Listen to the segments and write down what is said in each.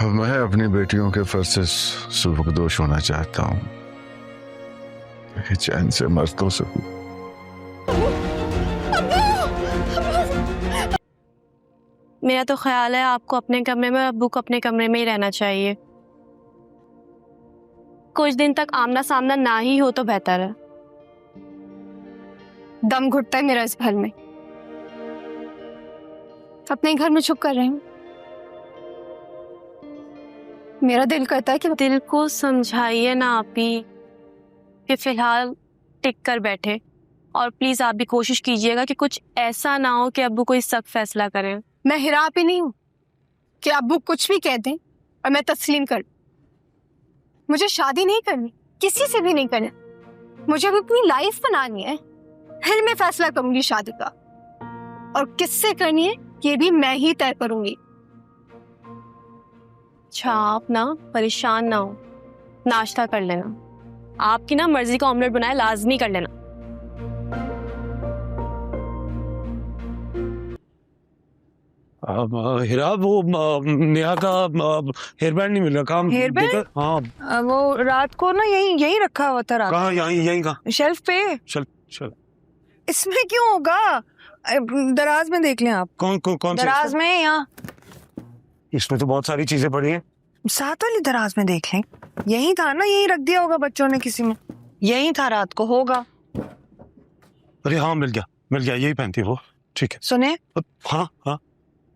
मैं अपनी बेटियों के फर्ज से सुबकदोश होना चाहता हूँ कि चैन से मर तो सकूं। मेरा तो ख्याल है आपको अपने कमरे में, अब्बू को अपने कमरे में ही रहना चाहिए। कुछ दिन तक आमना सामना ना ही हो तो बेहतर है। दम घुटता है मेरा इस घर में। अपने घर में चुप कर रही हूँ। मेरा दिल करता है कि दिल को समझाइए ना आप ही कि फिलहाल टिक कर बैठे, और प्लीज आप भी कोशिश कीजिएगा कि कुछ ऐसा ना हो कि अब्बू कोई सख्त फैसला करें। मैं हिरा भी नहीं हूँ कि अब्बू कुछ भी कह दें और मैं तस्लीम कर। मुझे शादी नहीं करनी, किसी से भी नहीं करना। मुझे भी अपनी लाइफ बनानी है, फिर मैं फैसला करूंगी शादी का। और किससे करनी है ये भी मैं ही तय करूंगी। अच्छा, आप ना परेशान ना हो, नाश्ता कर लेना। आपकी ना मर्जी का ऑमलेट बनाए लाजमी कर लेना। हिरा, वो नेहा का हेयर बैंड नहीं मिल रहा। काम हेयर बैंड? हाँ, वो रात को ना यही रखा हुआ था। रात कहाँ? यहीं कहाँ? शेल्फ पे। चल। इसमें क्यों होगा? दराज में देख लें आप। कौन दराज में? यहाँ इसमें तो बहुत सारी चीजें पड़ी हैं। साथ वाली दराज में देख लें। यही था ना, यही रख दिया होगा बच्चों ने किसी में। यही था, रात को होगा। अरे हाँ, मिल गया, यही पहनती है वो। ठीक है। सुने, हाँ।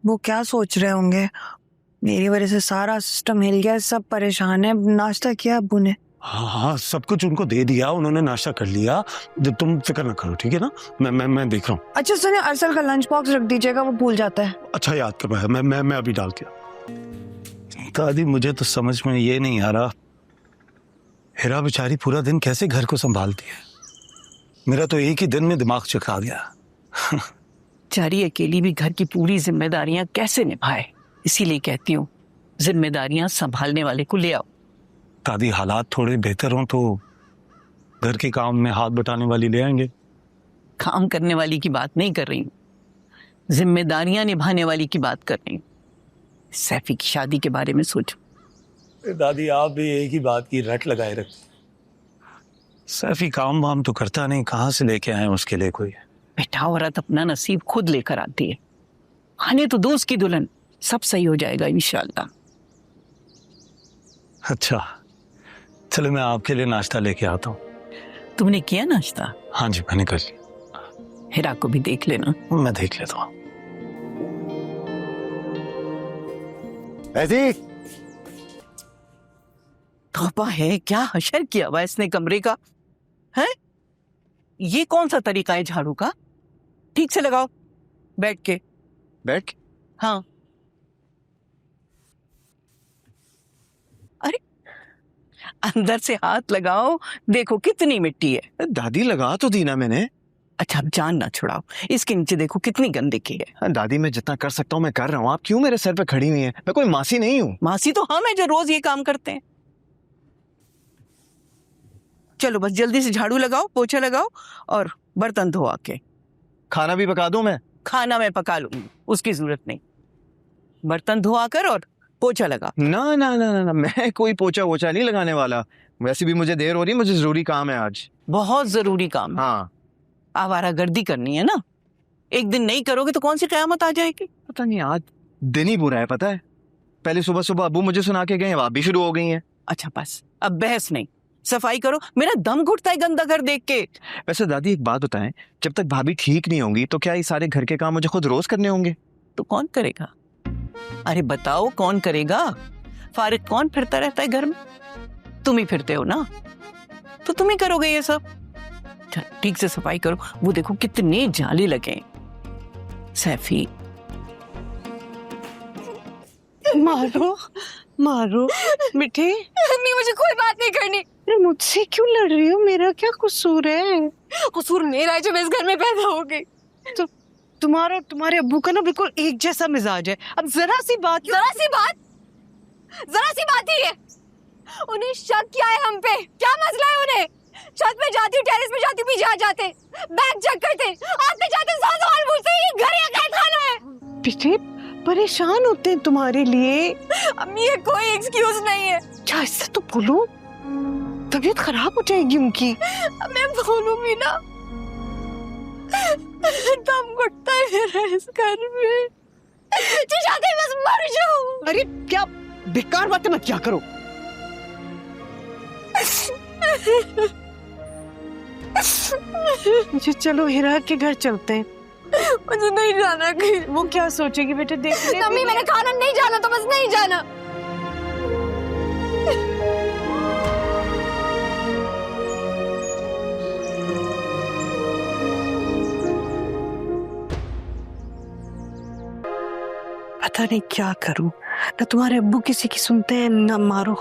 वो क्या सोच रहे होंगे, मेरी वजह से सारा सिस्टम हिल गया, सब परेशान है। नाश्ता किया अब्बू ने? हाँ, सब कुछ उनको दे दिया, उन्होंने नाश्ता कर लिया। तुम फिक्र ना करो, ठीक है ना? मैं देख रहा हूँ। अच्छा सुने, अरसल का लंच बॉक्स रख दीजिएगा, वो भूल जाता है। अच्छा याद करवाया, मैं अभी डाल के। दादी, मुझे तो समझ में ये नहीं आ रहा, हिरा बेचारी पूरा दिन कैसे घर को संभालती है। मेरा तो एक ही दिन में दिमाग चकरा गया। बेचारी अकेली भी घर की पूरी जिम्मेदारियां कैसे निभाए, इसीलिए कहती हूँ जिम्मेदारियां संभालने वाले को ले आओ। दादी, हालात थोड़े बेहतर हों तो घर के काम में हाथ बटाने वाली ले आएंगे। काम करने वाली की बात नहीं कर रही हूँ, जिम्मेदारियां निभाने वाली की बात कर रही हूँ। सैफी की शादी के बारे में सोचो। दादी, आप भी एक ही बात की रट लगाए रखते। सैफी काम वाम तो करता नहीं, कहाँ से लेके आए उसके लिए कोई? बेटा, औरत अपना नसीब खुद लेकर आती है। आने तो दो उसकी दुल्हन, सब सही हो जाएगा इंशाल्लाह। अच्छा, चलो मैं आपके लिए नाश्ता लेके आता हूँ। तुमने किया नाश्ता? हाँ जी, मैंने कर लिया। हिरा को भी देख लेना। मैं देख लेता हूँ। ऐसी तौबा है, क्या हशर किया हुआ इसने कमरे का है। ये कौन सा तरीका है झाड़ू का? ठीक से लगाओ, बैठ के। हाँ। अरे अंदर से हाथ लगाओ, देखो कितनी मिट्टी है। दादी, लगा तो दी ना मैंने। अच्छा, अब जान ना छुड़ाओ, इसके नीचे देखो कितनी गंदगी है। दादी, मैं जितना कर सकता हूँ मैं कर रहा हूँ। आप क्यों मेरे सर पे खड़ी हुई हैं? मैं कोई मासी नहीं हूँ। मासी तो हम है जो रोज ये काम करते हैं। चलो बस जल्दी से झाड़ू लगाओ, पोछा लगाओ और बर्तन धो आके। खाना भी पका दूं मैं? खाना मैं पका लूंगी, उसकी जरूरत नहीं। बर्तन धो आकर और पोछा लगा। ना ना ना ना, ना। मैं कोई पोछा वोछा नहीं लगाने वाला। वैसे भी मुझे देर हो रही है, मुझे जरूरी काम है आज। बहुत जरूरी काम है। हाँ। आवारागर्दी करनी है ना, एक दिन नहीं करोगे तो कौन सी कयामत आ जाएगी। पता नहीं, आज दिन ही बुरा है। पता है, पहले सुबह सुबह अब्बू मुझे सुना के गए, आप भी शुरू हो गई हैं। अच्छा बस, अब बहस नहीं, सफाई करो। मेरा दम घुटता है गंदा घर देख के। वैसे दादी, एक बात बताएं, जब तक भाभी ठीक नहीं होंगी तो क्या ये सारे घर के काम मुझे खुद रोज करने होंगे? तो कौन करेगा? अरे बताओ कौन करेगा? फारिग कौन फिरता रहता है घर में? तुम ही फिरते हो ना, तो तुम ही करोगे ये सब। ठीक से सफाई करो। वो देखो कितने जाले लगे। सैफी, मारो मिठे। नहीं, मुझे कोई बात नहीं करनी। मुझसे क्यों लड़ रही हो? मेरा क्या कसूर है? कसूर मेरा है जो मैं इस घर में पैदा हो गई। तो तुम्हारे अब्बू का ना बिल्कुल एक जैसा मिजाज है। अब जरा सी बात ही है। उन्हें शक क्या है हम पे? क्या मसला है उन्हें? छत पे जाती हूँ, टेरेस पे जाती हूँ, पीछे आ जाते, बैग चेक करते, आते जाते सवाल पूछते, ये घर या कैद खाना है? बेटे, परेशान होते हैं तुम्हारे लिए। अम्मी ये कोई एक्सक्यूज नहीं है। क्या इससे तो बोलो, तबीयत खराब हो जाएगी उनकी। मैं बोलूंगी ना दम घुटता है मेरा इस घर में। चाहते बस मर जाऊं। अरे क्या बेकार बातें मत क्या करो। मुझे चलो हिरा के घर चलते हैं। मुझे नहीं जाना कहीं। वो क्या सोचेगी बेटे, देखने मम्मी मैंने खाना नहीं जाना तो बस नहीं जाना। पता नहीं क्या करूं, ना तुम्हारे अब्बू किसी की सुनते हैं ना मारो।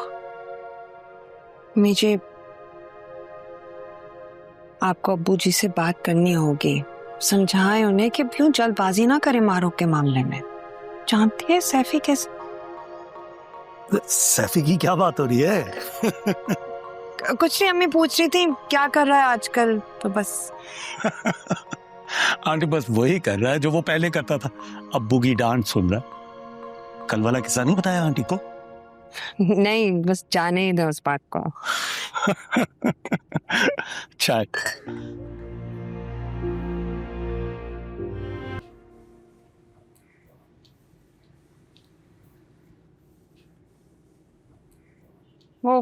मुझे आपको अब्बू जी से बात करनी होगी, समझाए उन्हें कि क्यों जल्दबाजी ना करे मारो के मामले में। जानती है सैफी कैसे? सैफी की क्या बात हो रही है? कुछ नहीं, अम्मी पूछ रही थी क्या कर रहा है आजकल, तो बस। आंटी बस वही कर रहा है जो वो पहले करता था, अब्बू की डांट सुन रहा। कल वाला किस्सा नहीं बताया आंटी को? नहीं, बस जाने ही दो उस बात को। चाय। वो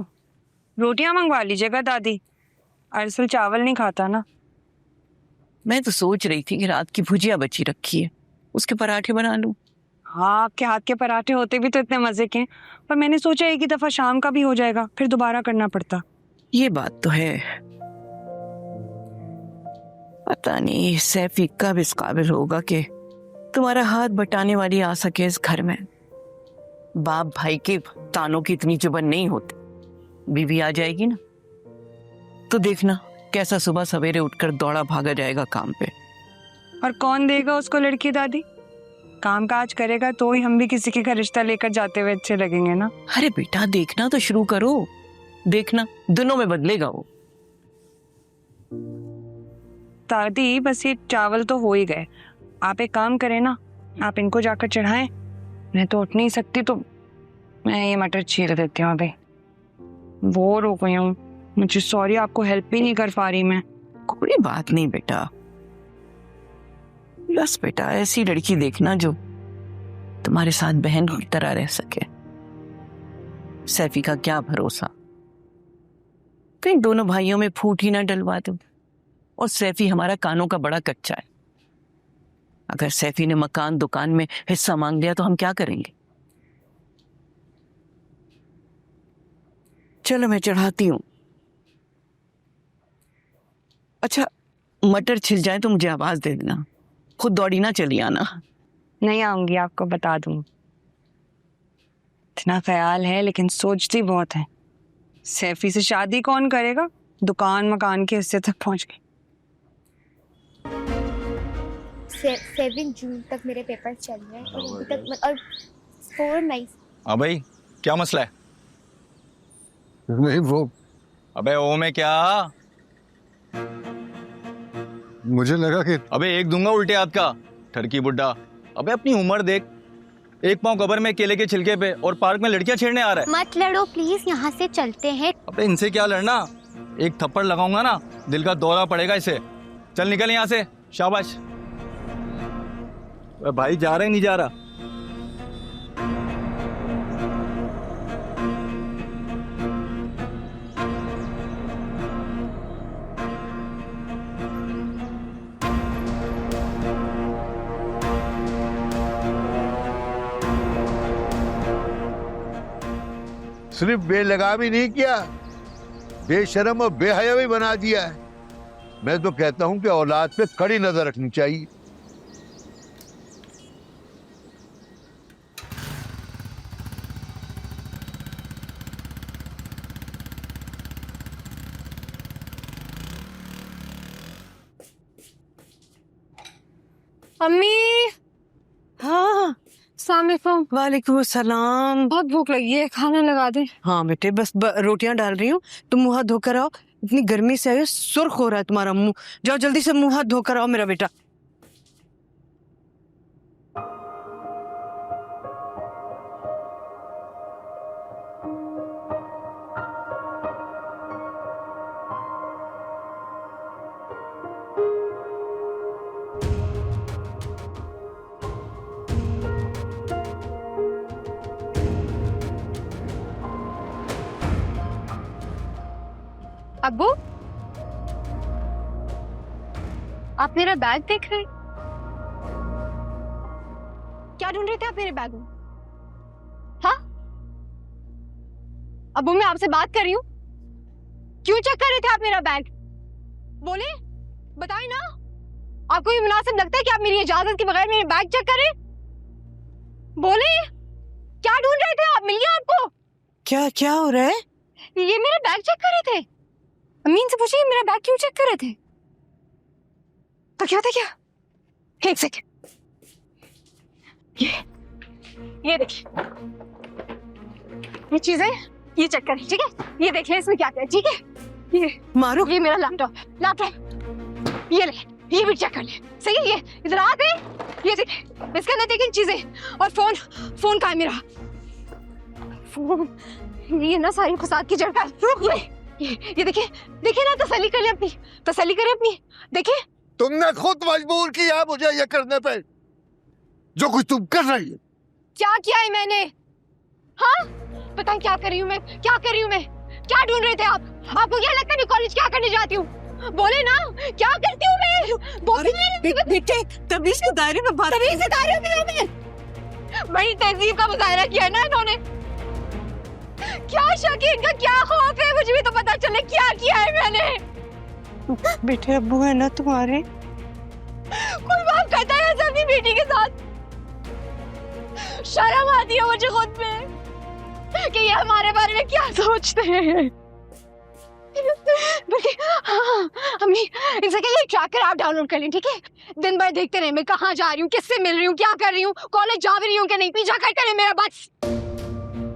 रोटियां मंगवा लीजिएगा दादी, अरसल चावल नहीं खाता ना। मैं तो सोच रही थी कि रात की भुजिया बची रखी है, उसके पराठे बना लूं। हाँ, आपके हाथ के पराठे होते भी तो इतने मजे के हैं, पर मैंने सोचा एक ही दफा शाम का भी हो जाएगा, फिर दोबारा करना पड़ता। ये बात तो है। पता नहीं सैफी कब इस काबिल होगा कि तुम्हारा हाथ बटाने वाली आ सके इस घर में। बाप भाई के तानों की इतनी जुबान नहीं होती। बीवी आ जाएगी ना तो देखना कैसा सुबह सवेरे उठकर दौड़ा भागा जाएगा काम पे। और कौन देगा उसको लड़की दादी? काम काज करेगा तो ही हम भी किसी के घर रिश्ता लेकर जाते हुए अच्छे लगेंगे ना। अरे बेटा देखना तो शुरू करो, देखना दिनों में बदलेगा वो। दादी बस ये चावल तो हो ही गए, आप एक काम करें ना, आप इनको जाकर चढ़ाएं। मैं तो उठ नहीं सकती तो मैं ये मटर छील देती हूँ अभी। बोर हो गई हूँ, मुझे सॉरी, आपको हेल्प भी नहीं कर पा रही मैं। कोई बात नहीं बेटा, बस बेटा ऐसी लड़की देखना जो तुम्हारे साथ बहन की तरह रह सके। सैफी का क्या भरोसा, कहीं दोनों भाइयों में फूट ही ना डलवा दो। और सैफी हमारा कानों का बड़ा कच्चा है, अगर सैफी ने मकान दुकान में हिस्सा मांग लिया तो हम क्या करेंगे। चलो मैं चढ़ाती हूँ। अच्छा मटर छिल जाए तो मुझे आवाज दे देना, खुद दौड़ी ना चली आना। नहीं आऊंगी, आपको बता दूं। इतना ख्याल है लेकिन सोचती बहुत है। सैफी से शादी कौन करेगा, दुकान मकान के हिस्से तक पहुंच गई। 7 जून तक मेरे पेपर चल रहे हैं और अभी तक और स्कोर नाइस। हाँ भाई क्या मसला है? नहीं वो, अबे ओ में क्या? मुझे लगा कि अबे एक दूंगा उल्टे हाथ का, ठरकी बुड्ढा। अबे अपनी उम्र देख, एक पांव कबर में केले के छिलके पे और पार्क में लड़कियां छेड़ने आ रहा है। मत लड़ो प्लीज, यहाँ से चलते हैं। अबे इनसे क्या लड़ना, एक थप्पड़ लगाऊंगा ना दिल का दौरा पड़ेगा इसे। चल निकल यहाँ से, शाबाश। भाई जा रहा है नहीं जा रहा? सिर्फ बेलगाम ही नहीं किया, बेशरम और बेहया भी बना दिया है। मैं तो कहता हूं कि औलाद पे कड़ी नजर रखनी चाहिए। अम्मी, हाँ अस्सलामुअलैकुम। वालेकुम सलाम। बहुत भूख लगी है, खाना लगा दे। हाँ बेटे बस रोटियां डाल रही हूँ, तुम मुंह हाथ धोकर आओ। इतनी गर्मी से आयो, सुर्ख हो रहा है तुम्हारा मुंह। जाओ जल्दी से मुंह हाथ धोकर आओ मेरा बेटा। अब्बू, आप मेरा बैग देख रहे हैं? क्या ढूंढ रहे थे आप मेरे बैग में? हाँ अब्बू, मैं आपसे बात कर रही हूँ, क्यों चेक कर रहे थे आप मेरा बैग? बोले, बताइए ना, आपको ये मुनासिब लगता है कि आप मेरी इजाजत के बगैर मेरे बैग चेक करें? बोले, क्या ढूंढ रहे थे आप? मिल गया आपको? क्या क्या हो रहा है? ये मेरा बैग चेक कर रहे थे। अमीन से पूछिए मेरा बैग क्यों चेक कर रहे थे? तो क्या था क्या? एक सेकंड, ये देखिए, ये चीजें ये चेक करें, ठीक है? ये देखिए इसमें क्या क्या है, ठीक है? ये मारो। ये मेरा लैपटॉप, ये ले, ये भी चेक कर ले, सही है? ये इधर आते, ये देखिए, इसके अंदर देखिए चीजें, और फोन कहाँ है मेरा? फोन, ये ना सारी फसाद की जड़ का। ये देखिए, देखिए ना, तसल्ली कर ले अपनी, तसल्ली करें अपनी, देखिए। तुमने खुद मजबूर किया मुझे ये करने पे, जो कुछ तुम कर रही हो। क्या किया है मैंने? हाँ बताएं, क्या कर रही हूँ मैं? क्या कर रही हूँ मैं? क्या ढूंढ रहे थे आप? आपको क्या लगता है मैं कॉलेज क्या करने जाती हूँ? बोले ना, क्या करती हूँ मैं? बेटे, तमीज के दायरे में बात। तमीज के दायरे में मैं बड़ी तहजीब का मुजाहरा किया ना इन्होंने। क्या शक है इनका, क्या खौफ है? मुझे भी तो पता चले क्या किया है मैंने। बेटे, अब्बू है ना तुम्हारे? कोई बाप करता है ऐसा अपनी बेटी के साथ? शर्म आती है मुझे खुद में कि ये हमारे बारे में क्या सोचते हैं। बल्कि हाँ, अम्मी इनसे कहिए ट्रैकर ऐप डाउनलोड कर लें, ठीक है? दिन भर देखते रहे मैं कहाँ जा रही हूँ, किससे मिल रही हूँ, क्या कर रही हूँ, कॉलेज जा भी रही हूँ कि नहीं, पीछा करते रहे मेरा। बस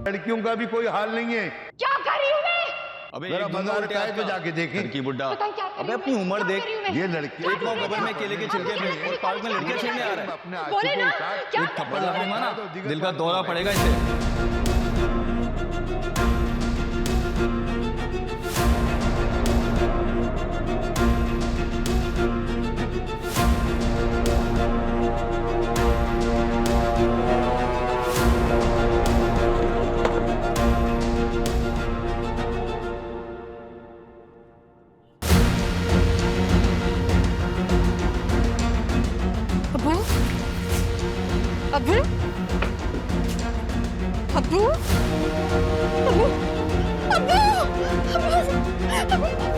लड़कियों का भी कोई हाल नहीं है। क्या कर रही हूँ मैं? अबे जरा एक दम बाजार उल्टे का हाथ है तो का। जाके देखें। ठरकी बुड्ढा, बताएं क्या कर अबे रही हूँ अपनी मैं? उम्र क्या देख। कर रही हूँ मैं? ये लड़की एक पाँव कबर में केले के छिलके पे और पार्क में लड़कियां छेड़ने आ रहा अपने है। बोले ना, क्या एक थप्पड़ लगाऊंगा ना, तो दिल का दौरा पड़ेगा इसे। अब्बू, अब्बू, अब्बू, अब्बू, अब्बू, अब्बू, अब्बू,